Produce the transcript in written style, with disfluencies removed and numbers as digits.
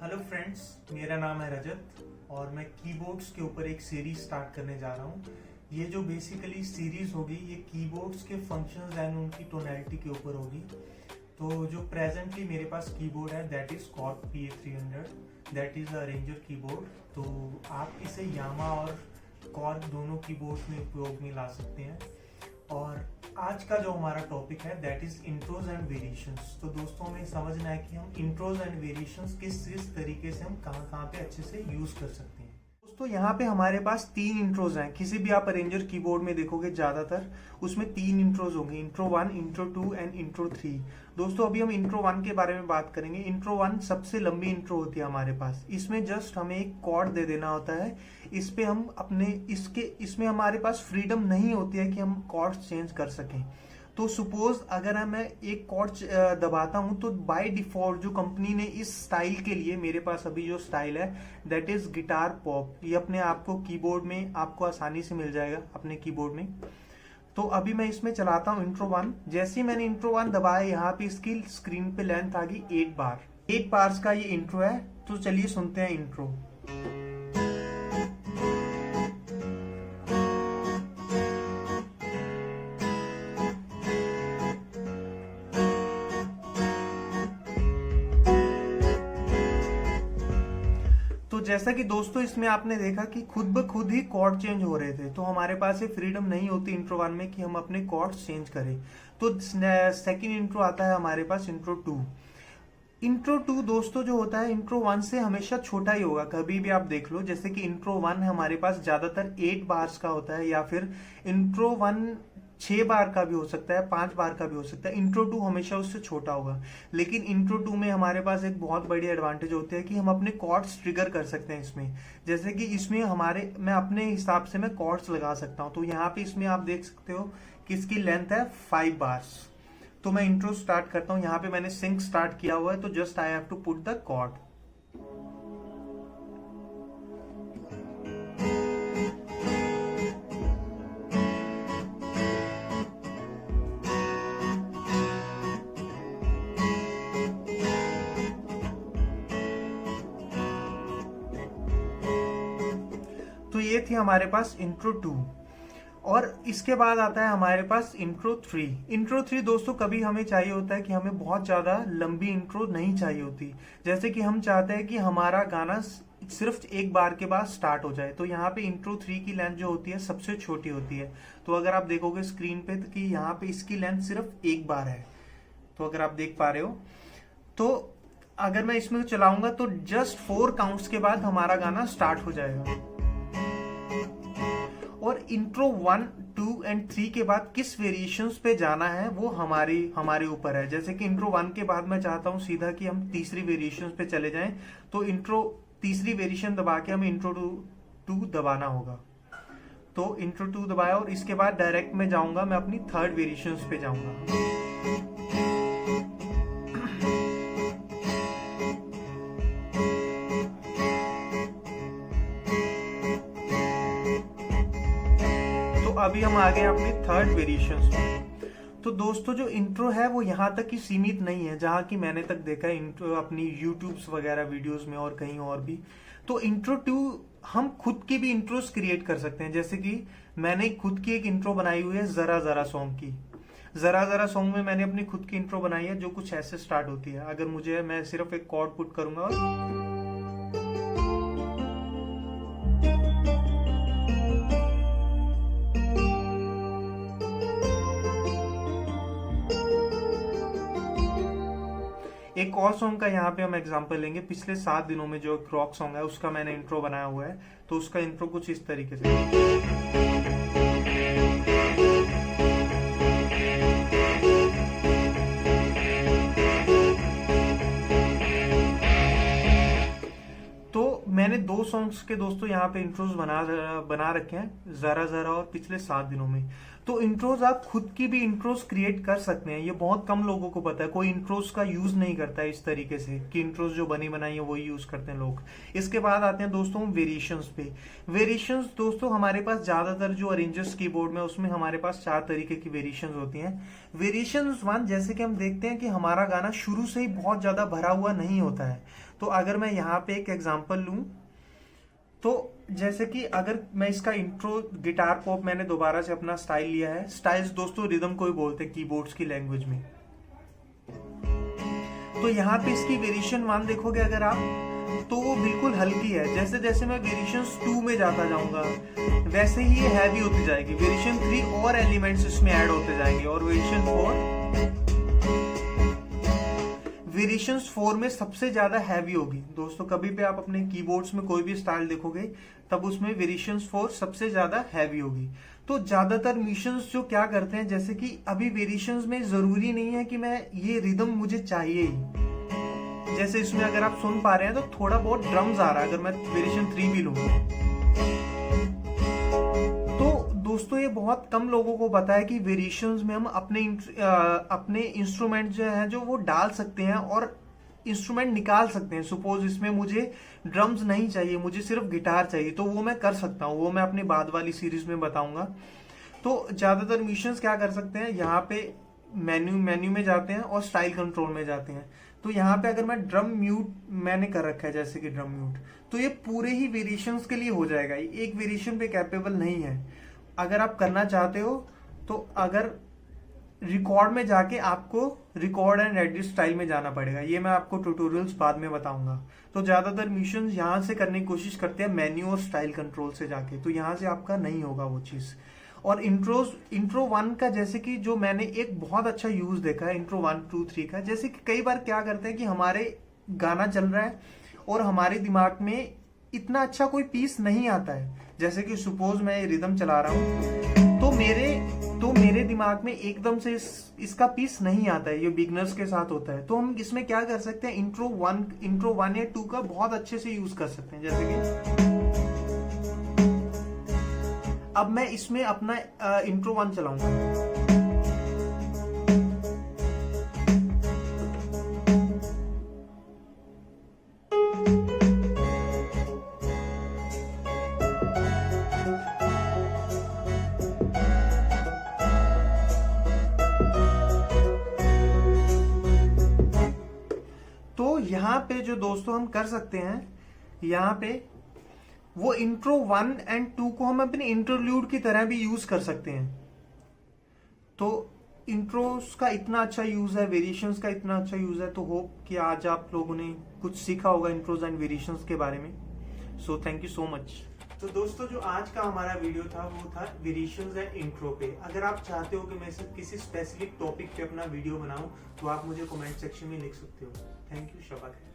Hello friends, मेरा नाम है रजत और मैं कीबोर्ड्स के ऊपर एक सीरीज स्टार्ट करने जा रहा हूँ। ये जो बेसिकली सीरीज होगी ये कीबोर्ड्स के फंक्शंस एंड उनकी टोनैलिटी के ऊपर होगी। तो जो प्रेजेंटली मेरे पास कीबोर्ड है that is Korg PA300, that is a ranger keyboard. तो आप इसे यामा और कॉर्ग दोनों कीबोर्ड में उपयोग में ला सकते हैं। और आज का जो हमारा टॉपिक है that is intros and variations. तो दोस्तों हमें समझना है कि हम इंट्रोज एंड वेरिएशंस किस तरीके से हम कहाँ कहाँ पे अच्छे से यूज कर सकते हैं। दोस्तों यहाँ पे हमारे पास 3 इंट्रोज हैं। किसी भी आप अरेंजर कीबोर्ड में देखोगे ज्यादातर उसमें 3 इंट्रोज होंगे, इंट्रो 1, इंट्रो 2 एंड इंट्रो 3। दोस्तों अभी हम इंट्रो 1 के बारे में बात करेंगे। इंट्रो 1 सबसे लंबी इंट्रो होती है हमारे पास। इसमें जस्ट हमें एक कॉर्ड दे देना होता है। इस पे हम इसमें हमारे पास फ्रीडम नहीं होती है कि हम कॉर्ड चेंज कर सकें। तो सपोज अगर मैं एक कॉर्ड दबाता हूं तो बाय डिफॉल्ट जो कंपनी ने इस स्टाइल के लिए, मेरे पास अभी जो स्टाइल है दैट इज गिटार पॉप, ये अपने आप को कीबोर्ड में आपको आसानी से मिल जाएगा अपने कीबोर्ड में। तो अभी मैं इसमें चलाता हूं इंट्रो 1। जैसे ही मैंने इंट्रो 1 दबाया यहाँ पे इसकी स्क्रीन पे लेंथ आ गई 8 बार। 8 बार्स का ये इंट्रो है। तो चलिए सुनते हैं इंट्रो। तो जैसा कि दोस्तों इसमें आपने देखा कि खुद ब खुद ही कॉर्ड चेंज हो रहे थे। तो हमारे पास ये फ्रीडम नहीं होती इंट्रो 1 में कि हम अपने कॉर्ड्स चेंज करें। तो सेकंड इंट्रो आता है हमारे पास इंट्रो 2। इंट्रो 2 दोस्तों जो होता है इंट्रो 1 से हमेशा छोटा ही होगा। कभी भी आप देख लो, जैसे कि इंट्रो 1 हमारे पास ज्यादातर 8 बार्स का होता है, या फिर इंट्रो 1 6 बार का भी हो सकता है, 5 बार का भी हो सकता है। इंट्रो 2 हमेशा उससे छोटा होगा। लेकिन इंट्रो 2 में हमारे पास एक बहुत बड़ी एडवांटेज होती है कि हम अपने कॉर्ड्स ट्रिगर कर सकते हैं इसमें। जैसे कि इसमें मैं अपने हिसाब से मैं कॉर्ड्स लगा सकता हूं। तो यहाँ पे इसमें आप देख सकते हो कि इसकी लेंथ है 5 बार्स। तो मैं इंट्रो स्टार्ट करता हूं। यहाँ पे मैंने सिंक स्टार्ट किया हुआ है, तो just I have to put the cord. तो ये थी हमारे पास इंट्रो 2। और इसके बाद आता है हमारे पास इंट्रो 3। इंट्रो 3 दोस्तों कभी हमें चाहिए होता है कि हमें बहुत ज्यादा लंबी इंट्रो नहीं चाहिए होती। जैसे कि हम चाहते हैं कि हमारा गाना सिर्फ एक बार के बाद स्टार्ट हो जाए। तो यहाँ पे इंट्रो 3 की लेंथ जो होती है सबसे छोटी होती है। तो अगर आप देखोगे स्क्रीन पे तो कि यहाँ पे इसकी लेंथ सिर्फ एक बार है। तो अगर आप देख पा रहे हो, तो अगर मैं इसमें चलाऊंगा तो जस्ट 4 काउंट्स के बाद हमारा गाना स्टार्ट हो जाएगा। और इंट्रो 1, 2 एंड 3 के बाद किस वेरिएशंस पे जाना है वो हमारे ऊपर है। जैसे कि इंट्रो 1 के बाद मैं चाहता हूं सीधा कि हम तीसरी वेरिएशंस पे चले जाएं, तो तीसरी वेरिएशन दबा के हमें इंट्रो 2 दबाना होगा। तो इंट्रो 2 दबाया और इसके बाद डायरेक्ट में जाऊंगा, मैं अपनी थर्ड वेरिएशंस पे जाऊंगा। अभी हम आ गए अपनी थर्ड वेरिएशंस में। तो दोस्तों जो इंट्रो है वो यहाँ तक ही सीमित नहीं है, जहां की मैंने तक देखा है इंट्रो अपनी यूट्यूब्स वगैरह वीडियोस में और कहीं और भी। तो इंट्रो 2 हम खुद की भी इंट्रोस क्रिएट कर सकते हैं। जैसे कि मैंने खुद की एक इंट्रो बनाई हुई है जरा जरा सॉन्ग की। जरा जरा सॉन्ग में मैंने अपनी खुद की इंट्रो बनाई है जो कुछ ऐसे स्टार्ट होती है। अगर मैं सिर्फ एक कॉर्ड पुट करूंगा और एक और सॉन्ग का यहाँ पे हम एग्जांपल लेंगे। पिछले 7 दिनों में जो रॉक सॉन्ग है उसका मैंने इंट्रो बनाया हुआ है। तो उसका इंट्रो कुछ इस तरीके से। तो मैंने 2 सॉन्ग्स के दोस्तों यहाँ पे इंट्रोज बना रखे हैं, जरा जरा और पिछले 7 दिनों में। तो इंट्रोज आप खुद की भी इंट्रोज क्रिएट कर सकते हैं। ये बहुत कम लोगों को पता है। कोई इंट्रोज का यूज नहीं करता है इस तरीके से कि इंट्रोज जो बनी बनाई है वही यूज करते हैं लोग। इसके बाद आते हैं दोस्तों वेरिएशंस पे। वेरिएशंस दोस्तों हमारे पास ज्यादातर जो अरेंजर्स कीबोर्ड में उसमें हमारे पास 4 तरीके की वेरिएशंस होती हैं। वेरिएशंस 1 जैसे कि हम देखते हैं कि हमारा गाना शुरू से ही बहुत ज्यादा भरा हुआ नहीं होता है। तो अगर मैं यहाँ पे एक एग्जांपल लूं, तो जैसे कि अगर मैं इसका इंट्रो गिटार पॉप मैंने दोबारा से अपना स्टाइल लिया है। स्टाइल्स दोस्तों रिदम को ही बोलते हैं कीबोर्ड्स की लैंग्वेज में। तो यहाँ पे इसकी वेरिएशन 1 देखोगे अगर आप, तो वो बिल्कुल हल्की है। जैसे जैसे मैं वेरिएशन 2 में जाता जाऊंगा वैसे ही ये हैवी होती जाएगी। वेरिएशन 3 और एलिमेंट्स इसमें ऐड होते जाएंगे, और वेरिएशन 4 में सबसे ज्यादा हैवी होगी। दोस्तों कभी भी आप अपने कीबोर्ड्स में कोई भी स्टाइल देखोगे तब उसमें वेरिएशन 4 सबसे ज्यादा हैवी होगी। तो ज्यादातर म्यूजिशियंस जो क्या करते हैं, जैसे कि अभी वेरिएशंस में जरूरी नहीं है कि मैं ये रिदम मुझे चाहिए ही। जैसे इसमें अगर आप सुन पा रहे हैं तो थोड़ा बहुत ड्रम्स आ रहा है, अगर मैं वेरिएशन 3 भी लूं। तो दोस्तों ये बहुत कम लोगों को पता है कि वेरिएशंस में हम अपने इंस्ट्रूमेंट जो है जो वो डाल सकते हैं और इंस्ट्रूमेंट निकाल सकते हैं। सपोज इसमें मुझे ड्रम्स नहीं चाहिए, मुझे सिर्फ गिटार चाहिए, तो वो मैं कर सकता हूँ। वो मैं अपनी बाद वाली सीरीज में बताऊंगा। तो ज्यादातर म्यूजिशियंस क्या कर सकते हैं, यहाँ पे मेन्यू में जाते हैं और स्टाइल कंट्रोल में जाते हैं। तो यहाँ पे अगर मैं ड्रम म्यूट मैंने कर रखा है, जैसे कि ड्रम म्यूट, तो ये पूरे ही वेरिएशंस के लिए हो जाएगा। एक वेरिएशन पे कैपेबल नहीं है। अगर आप करना चाहते हो तो अगर रिकॉर्ड में जाके आपको रिकॉर्ड एंड एडिट स्टाइल में जाना पड़ेगा। ये मैं आपको ट्यूटोरियल्स बाद में बताऊंगा। तो ज्यादातर म्यूजिशियंस यहाँ से करने की कोशिश करते हैं मेन्यू और स्टाइल कंट्रोल से जाके, तो यहाँ से आपका नहीं होगा वो चीज। और इंट्रो 1 का जैसे कि जो मैंने एक बहुत अच्छा यूज देखा है इंट्रो 1, 2, 3 का। जैसे कि कई बार क्या करते हैं कि हमारे गाना चल रहा है और हमारे दिमाग में इतना अच्छा कोई पीस नहीं आता है। जैसे कि सपोज मैं ये रिदम चला रहा हूँ तो मेरे दिमाग में एकदम से इसका पीस नहीं आता है। ये बिगनर्स के साथ होता है। तो हम इसमें क्या कर सकते हैं, इंट्रो 1 या 2 का बहुत अच्छे से यूज कर सकते हैं। जैसे कि अब मैं इसमें अपना इंट्रो 1 चलाऊंगा। तो यहाँ पे जो दोस्तों हम कर सकते हैं, यहाँ पे वो इंट्रो 1 एंड 2 को हम अपने इंटरल्यूड की तरह भी यूज कर सकते हैं। तो इंट्रोस का इतना अच्छा यूज है, वेरिएशंस का इतना अच्छा यूज है। तो होप कि आज आप लोगों ने कुछ सीखा होगा इंट्रोज एंड वेरिएशंस के बारे में। So thank you so much. तो दोस्तों जो आज का हमारा वीडियो था वो था वेरिएशंस एंड इंट्रो पे। अगर आप चाहते हो कि मैं सिर्फ किसी स्पेसिफिक टॉपिक पे अपना वीडियो बनाऊं तो आप मुझे कमेंट सेक्शन में लिख सकते हो। थैंक यू, शबा खैर।